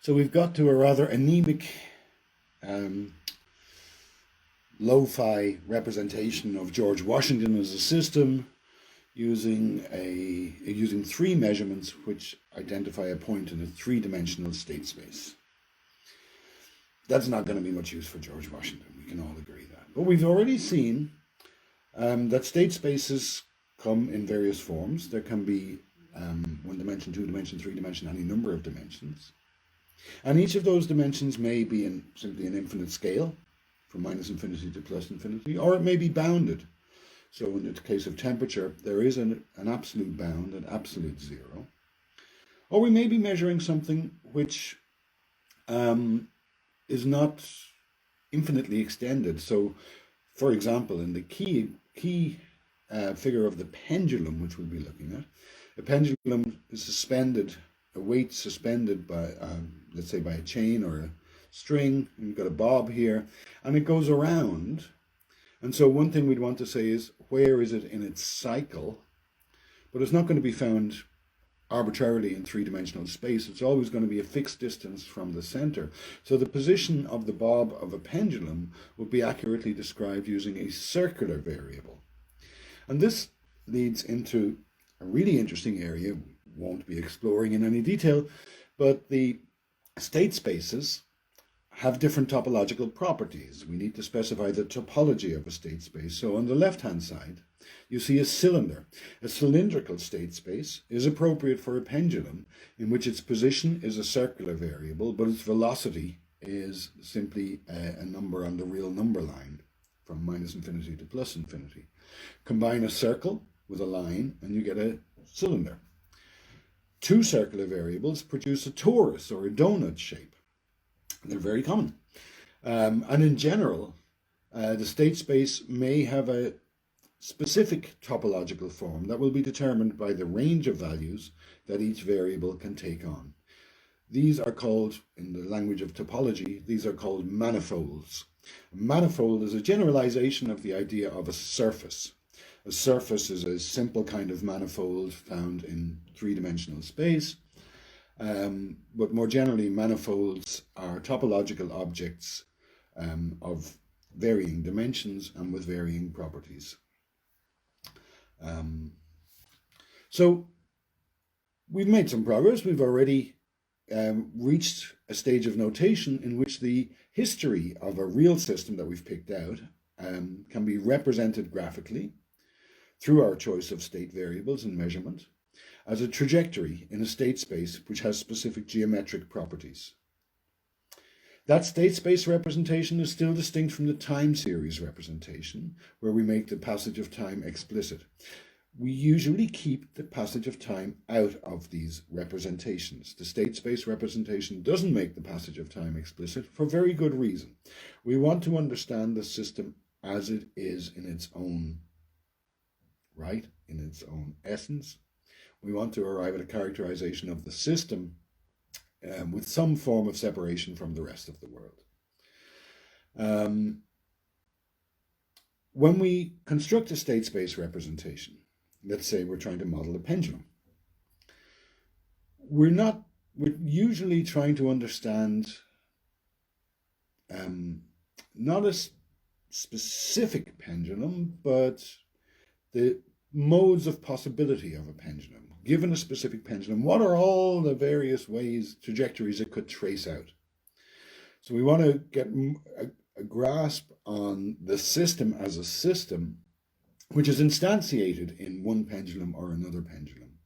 So we've got to a rather anemic, lo-fi representation of George Washington as a system using three measurements which identify a point in a three-dimensional state space. That's not going to be much use for George Washington. We can all agree that. But we've already seen that state spaces come in various forms. There can be one dimension, two dimension, three dimension, any number of dimensions. And each of those dimensions may be simply an infinite scale, from minus infinity to plus infinity, or it may be bounded. So in the case of temperature, there is an absolute bound, an absolute zero. Or we may be measuring something which is not infinitely extended. So, for example, in the key figure of the pendulum, which we'll be looking at, a pendulum is suspended, a weight suspended by, let's say, by a chain or a string. And you've got a bob here, and it goes around. And so one thing we'd want to say is, where is it in its cycle? But it's not going to be found arbitrarily in three-dimensional space. It's always going to be a fixed distance from the center. So the position of the bob of a pendulum would be accurately described using a circular variable. And this leads into a really interesting area we won't be exploring in any detail, but the state spaces have different topological properties. We need to specify the topology of a state space. So on the left-hand side, you see a cylinder. A cylindrical state space is appropriate for a pendulum in which its position is a circular variable, but its velocity is simply a number on the real number line from minus infinity to plus infinity. Combine a circle with a line and you get a cylinder. Two circular variables produce a torus or a donut shape. They're very common. And in general, the state space may have a specific topological form that will be determined by the range of values that each variable can take on. These are called, in the language of topology, these are called manifolds. A manifold is a generalization of the idea of a surface. A surface is a simple kind of manifold found in three-dimensional space. But more generally, manifolds are topological objects of varying dimensions and with varying properties. So we've made some progress. We've already reached a stage of notation in which the history of a real system that we've picked out can be represented graphically through our choice of state variables and measurement as a trajectory in a state space which has specific geometric properties. That state space representation is still distinct from the time series representation, where we make the passage of time explicit. We usually keep the passage of time out of these representations. The state space representation doesn't make the passage of time explicit for very good reason. We want to understand the system as it is in its own right, in its own essence. We want to arrive at a characterization of the system with some form of separation from the rest of the world. When we construct a state space representation, let's say we're trying to model a pendulum, we're usually trying to understand not a specific pendulum, but the modes of possibility of a pendulum. Given a specific pendulum, what are all the various ways, trajectories it could trace out? So we want to get a grasp on the system as a system, which is instantiated in one pendulum or another pendulum.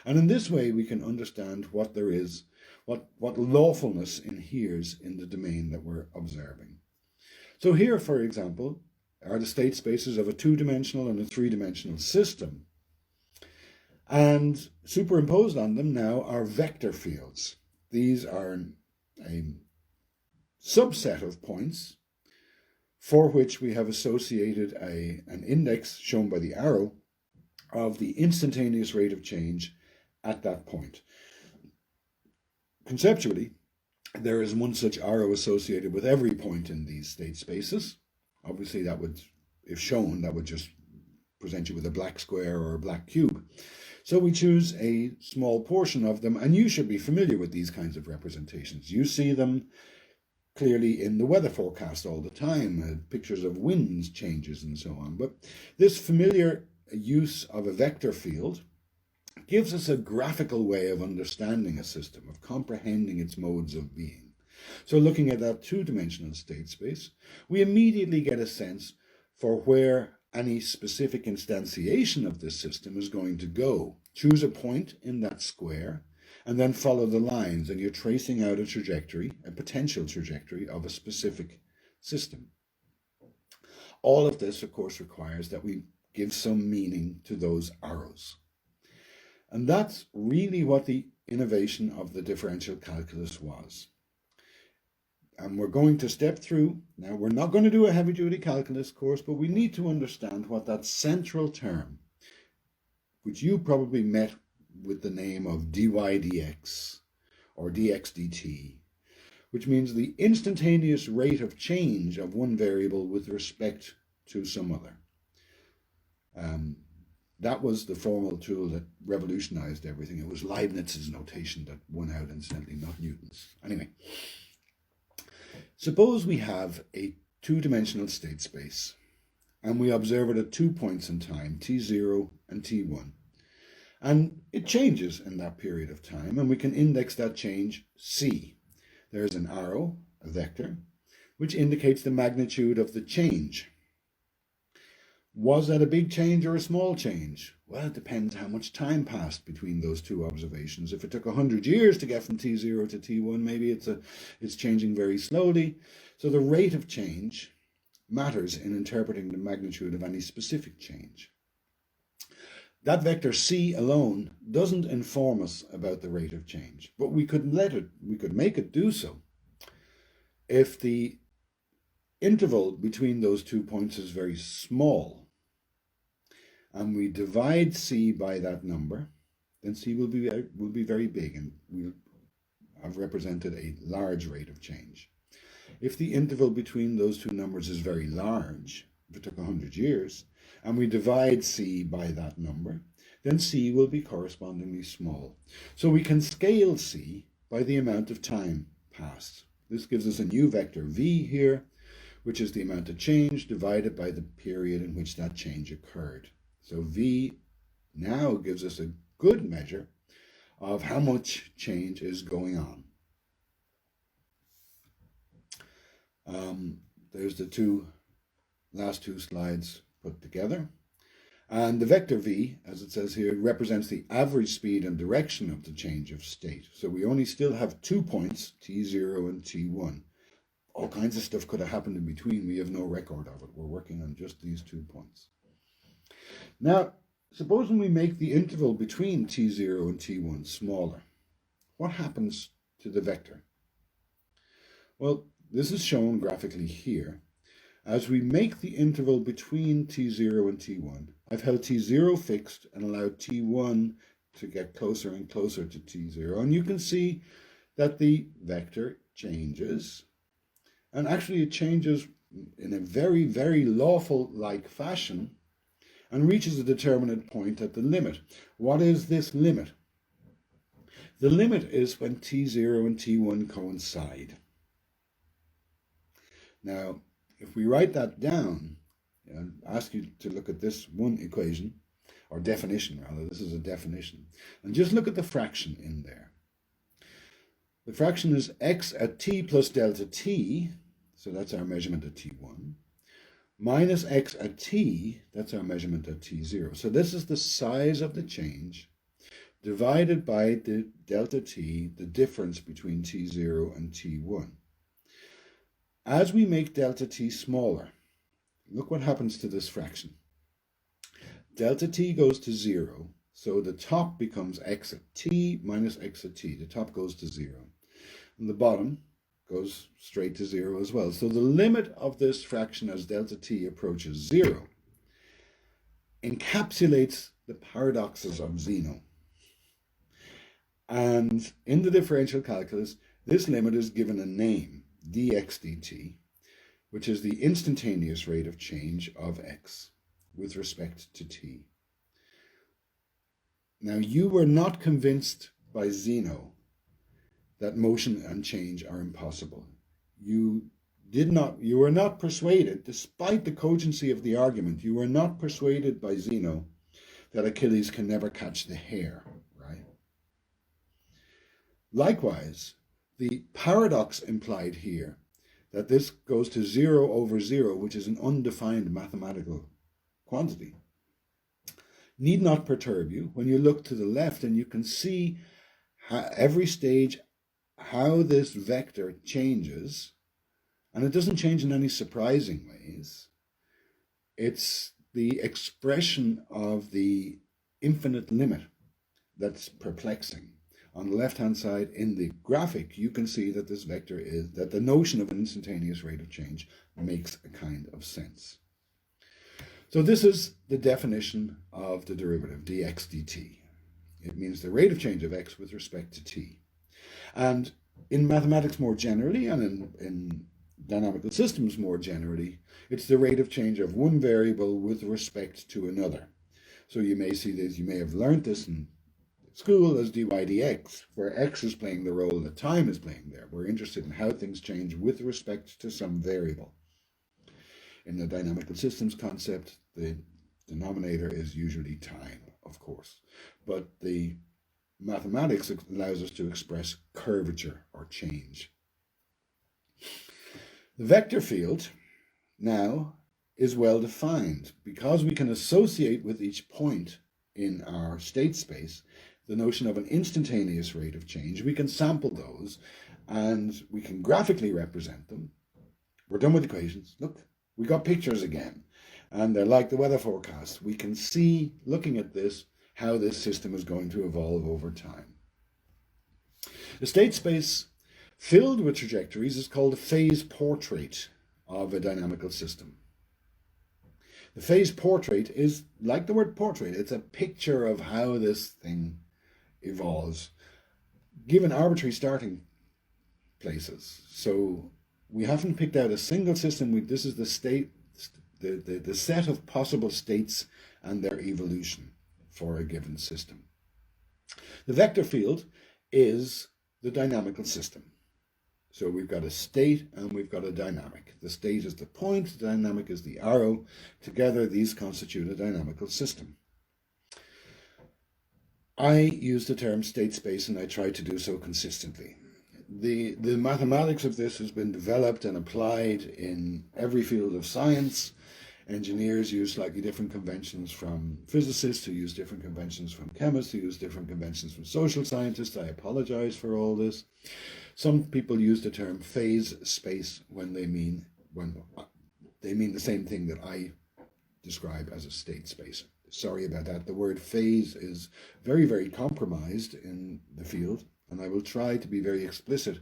And in this way, we can understand what there is, what lawfulness inheres in the domain that we're observing. So here, for example, are the state spaces of a two-dimensional and a three-dimensional system. And superimposed on them now are vector fields. These are a subset of points for which we have associated an index shown by the arrow of the instantaneous rate of change at that point. Conceptually, there is one such arrow associated with every point in these state spaces. Obviously, that would, if shown, that would just present you with a black square or a black cube. So we choose a small portion of them, and you should be familiar with these kinds of representations. You see them clearly in the weather forecast all the time, pictures of winds changes and so on. But this familiar use of a vector field gives us a graphical way of understanding a system, of comprehending its modes of being. So looking at that two-dimensional state space, we immediately get a sense for where any specific instantiation of this system is going to go. Choose a point in that square and then follow the lines, and you're tracing out a trajectory, a potential trajectory of a specific system. All of this, of course, requires that we give some meaning to those arrows. And that's really what the innovation of the differential calculus was. And we're going to step through, now we're not going to do a heavy-duty calculus course, but we need to understand what that central term, which you probably met with the name of dy dx or dx dt, which means the instantaneous rate of change of one variable with respect to some other. That was the formal tool that revolutionized everything. It was Leibniz's notation that won out, incidentally, not Newton's. Anyway, suppose we have a two-dimensional state space, and we observe it at 2 points in time, t0 and t1. And it changes in that period of time, and we can index that change c. There's an arrow, a vector, which indicates the magnitude of the change. Was that a big change or a small change? Well, it depends how much time passed between those two observations. If it took 100 years to get from t0 to t1, maybe it's changing very slowly. So the rate of change matters in interpreting the magnitude of any specific change. That vector c alone doesn't inform us about the rate of change, but we could make it do so if the interval between those 2 points is very small, and we divide c by that number, then c will be very big, and we'll have represented a large rate of change. If the interval between those two numbers is very large, if it took 100 years, and we divide c by that number, then c will be correspondingly small. So we can scale c by the amount of time passed. This gives us a new vector v here, which is the amount of change divided by the period in which that change occurred. So v now gives us a good measure of how much change is going on. There's the last two slides put together. And the vector v, as it says here, represents the average speed and direction of the change of state. So we only still have 2 points, t0 and t1. All kinds of stuff could have happened in between. We have no record of it. We're working on just these 2 points. Now, supposing we make the interval between t0 and t1 smaller, what happens to the vector? Well, this is shown graphically here. As we make the interval between t0 and t1, I've held t0 fixed and allowed t1 to get closer and closer to t0. And you can see that the vector changes. And actually it changes in a very, very lawful-like fashion and reaches a determinate point at the limit. What is this limit? The limit is when t0 and t1 coincide. Now, if we write that down, and ask you to look at this one equation, or definition rather, this is a definition, and just look at the fraction in there. The fraction is x at t plus delta t, so that's our measurement at t1, minus x at t, that's our measurement at t0. So this is the size of the change divided by the delta t, the difference between t0 and t1. As we make delta t smaller, look what happens to this fraction. Delta t goes to 0, so the top becomes x at t minus x at t. The top goes to 0. And the bottom goes straight to 0 as well. So the limit of this fraction as delta t approaches 0 encapsulates the paradoxes of Zeno. And in the differential calculus, this limit is given a name, dx dt, which is the instantaneous rate of change of x with respect to t. Now, you were not convinced by Zeno that motion and change are impossible. You were not persuaded, despite the cogency of the argument, you were not persuaded by Zeno that Achilles can never catch the hare, right? Likewise, the paradox implied here, that this goes to 0 over 0, which is an undefined mathematical quantity, need not perturb you when you look to the left and you can see every stage how this vector changes, and it doesn't change in any surprising ways. It's the expression of the infinite limit that's perplexing. On the left-hand side in the graphic, you can see that this vector that the notion of an instantaneous rate of change makes a kind of sense. So this is the definition of the derivative, dx dt. It means the rate of change of x with respect to t. And in mathematics more generally, and in dynamical systems more generally, it's the rate of change of one variable with respect to another. So you may see this, you may have learned this in school as dy dx, where x is playing the role that time is playing there. We're interested in how things change with respect to some variable. In the dynamical systems concept, the denominator is usually time, of course. But the mathematics allows us to express curvature or change. The vector field now is well defined because we can associate with each point in our state space the notion of an instantaneous rate of change. We can sample those and we can graphically represent them. We're done with equations. Look, we got pictures again, and they're like the weather forecast. We can see, looking at this, how this system is going to evolve over time. The state space filled with trajectories is called a phase portrait of a dynamical system. The phase portrait is like the word portrait. It's a picture of how this thing evolves, given arbitrary starting places. So we haven't picked out a single system. This is the state, the set of possible states and their evolution for a given system. The vector field is the dynamical system. So we've got a state and we've got a dynamic. The state is the point, the dynamic is the arrow. Together, these constitute a dynamical system. I use the term state space, and I try to do so consistently. The mathematics of this has been developed and applied in every field of science. Engineers use slightly different conventions from physicists, who use different conventions from chemists, who use different conventions from social scientists. I apologize for all this. Some people use the term phase space when they mean the same thing that I describe as a state space. Sorry about that. The word phase is very, very compromised in the field, and I will try to be very explicit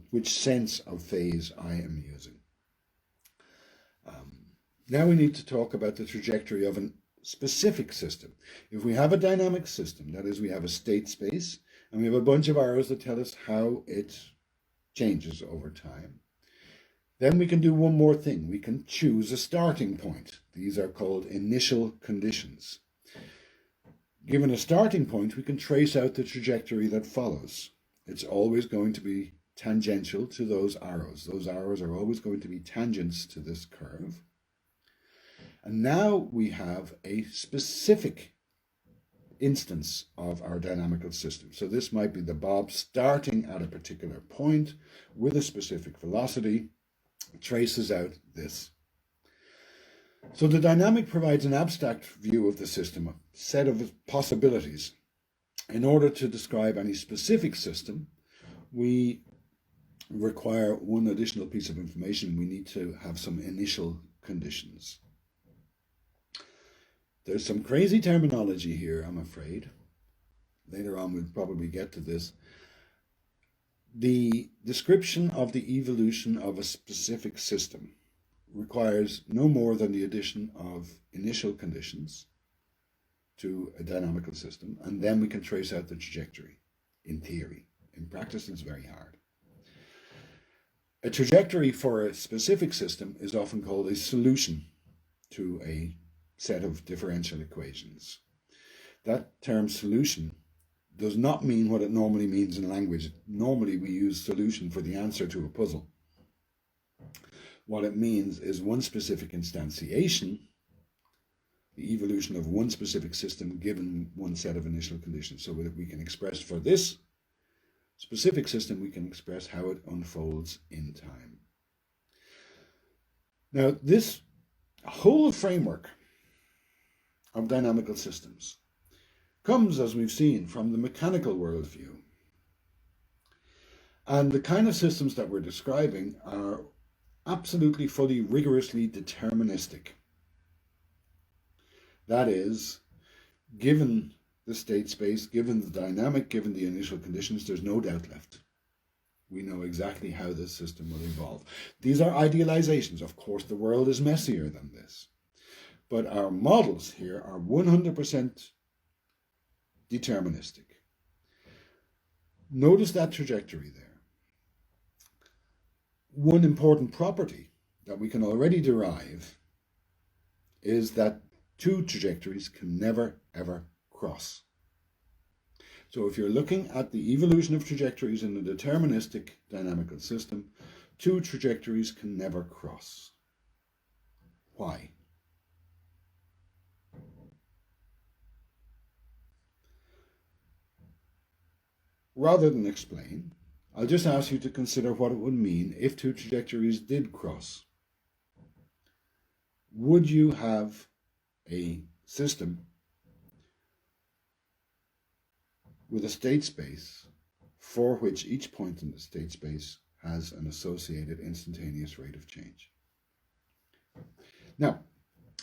which sense of phase I am using. Now we need to talk about the trajectory of a specific system. If we have a dynamic system, that is, we have a state space, and we have a bunch of arrows that tell us how it changes over time, then we can do one more thing. We can choose a starting point. These are called initial conditions. Given a starting point, we can trace out the trajectory that follows. It's always going to be tangential to those arrows. Those arrows are always going to be tangents to this curve. And now we have a specific instance of our dynamical system. So this might be the bob starting at a particular point with a specific velocity, traces out this. So the dynamic provides an abstract view of the system, a set of possibilities. In order to describe any specific system, we require one additional piece of information. We need to have some initial conditions. There's some crazy terminology here, I'm afraid. Later on, we'll probably get to this. The description of the evolution of a specific system requires no more than the addition of initial conditions to a dynamical system, and then we can trace out the trajectory in theory. In practice, it's very hard. A trajectory for a specific system is often called a solution to a set of differential equations. that term solution does not mean what it normally means in language. Normally we use solution for the answer to a puzzle. What it means is one specific instantiation, the evolution of one specific system given one set of initial conditions, so that we can express for this specific system, we can express how it unfolds in time. Now, this whole framework of dynamical systems comes, as we've seen, from the mechanical worldview. And the kind of systems that we're describing are absolutely, fully, rigorously deterministic. That is, given the state space, given the dynamic, given the initial conditions, there's no doubt left. We know exactly how this system will evolve. These are idealizations. Of course, the world is messier than this. But our models here are 100% deterministic. Notice that trajectory there. One important property that we can already derive is that two trajectories can never, ever cross. So if you're looking at the evolution of trajectories in a deterministic dynamical system, two trajectories can never cross. Why? Rather than explain, I'll just ask you to consider what it would mean if two trajectories did cross. Would you have a system with a state space for which each point in the state space has an associated instantaneous rate of change? Now,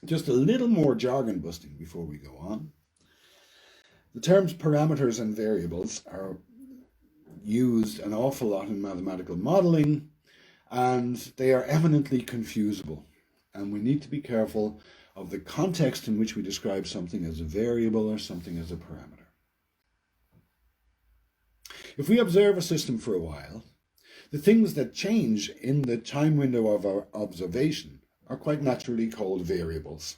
just a little more jargon busting before we go on. The terms parameters and variables are used an awful lot in mathematical modeling, and they are eminently confusable. And we need to be careful of the context in which we describe something as a variable or something as a parameter. If we observe a system for a while, the things that change in the time window of our observation are quite naturally called variables.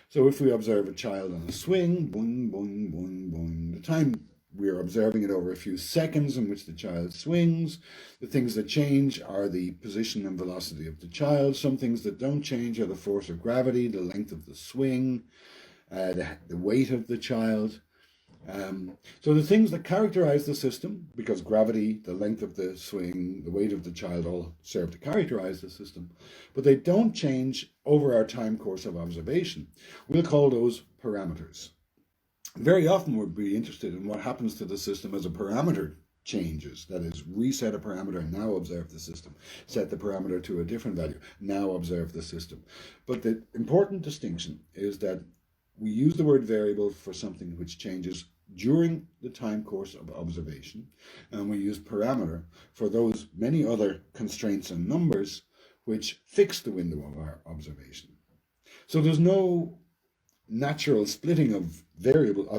So if we observe a child on a swing, boing, boing, boing, boing, the time we're observing it over a few seconds in which the child swings. The things that change are the position and velocity of the child. Some things that don't change are the force of gravity, the length of the swing, the weight of the child. So the things that characterize the system, because gravity, the length of the swing, the weight of the child all serve to characterize the system, but they don't change over our time course of observation. We'll call those parameters. Very often we'll be interested in what happens to the system as a parameter changes. That is, reset a parameter, now observe the system. Set the parameter to a different value, now observe the system. But the important distinction is that we use the word variable for something which changes during the time course of observation, and we use parameter for those many other constraints and numbers which fix the window of our observation. So there's no natural splitting of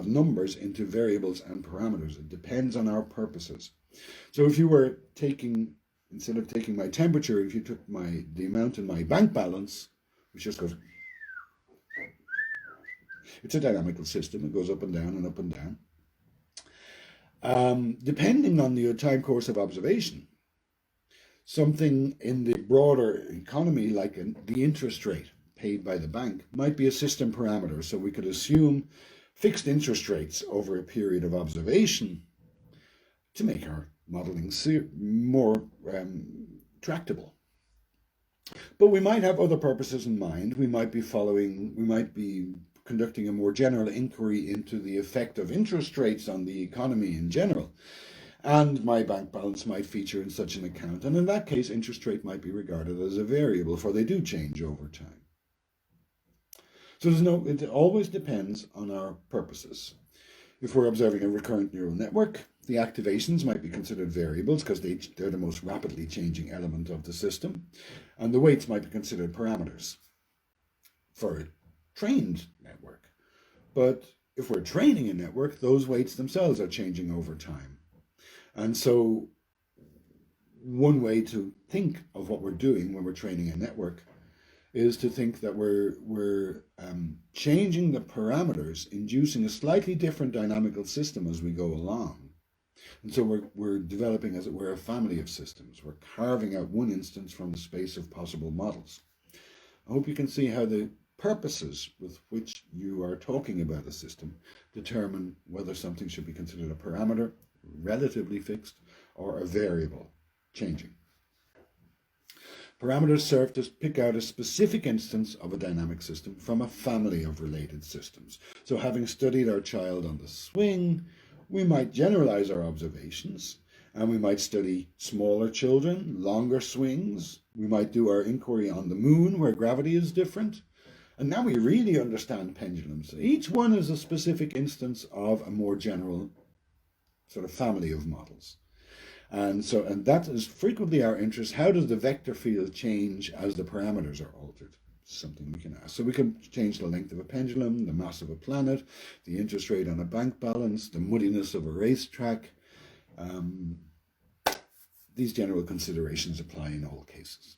numbers into variables and parameters. It depends on our purposes. So if you were taking, instead of taking my temperature, if you took the amount in my bank balance, which just goes, it's a dynamical system, it goes up and down and up and down. Depending on the time course of observation, something in the broader economy like the interest rate paid by the bank might be a system parameter. So we could assume fixed interest rates over a period of observation to make our modeling more tractable. But we might have other purposes in mind. We might be conducting a more general inquiry into the effect of interest rates on the economy in general. And my bank balance might feature in such an account. And in that case, interest rate might be regarded as a variable, for they do change over time. So it always depends on our purposes. If we're observing a recurrent neural network, the activations might be considered variables because they're the most rapidly changing element of the system, and the weights might be considered parameters for a trained network. But if we're training a network, those weights themselves are changing over time. And so one way to think of what we're doing when we're training a network is to think that we're changing the parameters, inducing a slightly different dynamical system as we go along. And so we're developing, as it were, a family of systems. We're carving out one instance from the space of possible models. I hope you can see how the purposes with which you are talking about a system determine whether something should be considered a parameter, relatively fixed, or a variable, changing. Parameters serve to pick out a specific instance of a dynamic system from a family of related systems. So having studied our child on the swing, we might generalize our observations, and we might study smaller children, longer swings. We might do our inquiry on the moon, where gravity is different. And now we really understand pendulums. Each one is a specific instance of a more general sort of family of models. And that is frequently our interest. How does the vector field change as the parameters are altered? Something we can ask. So we can change the length of a pendulum, the mass of a planet, the interest rate on a bank balance, the muddiness of a racetrack. These general considerations apply in all cases.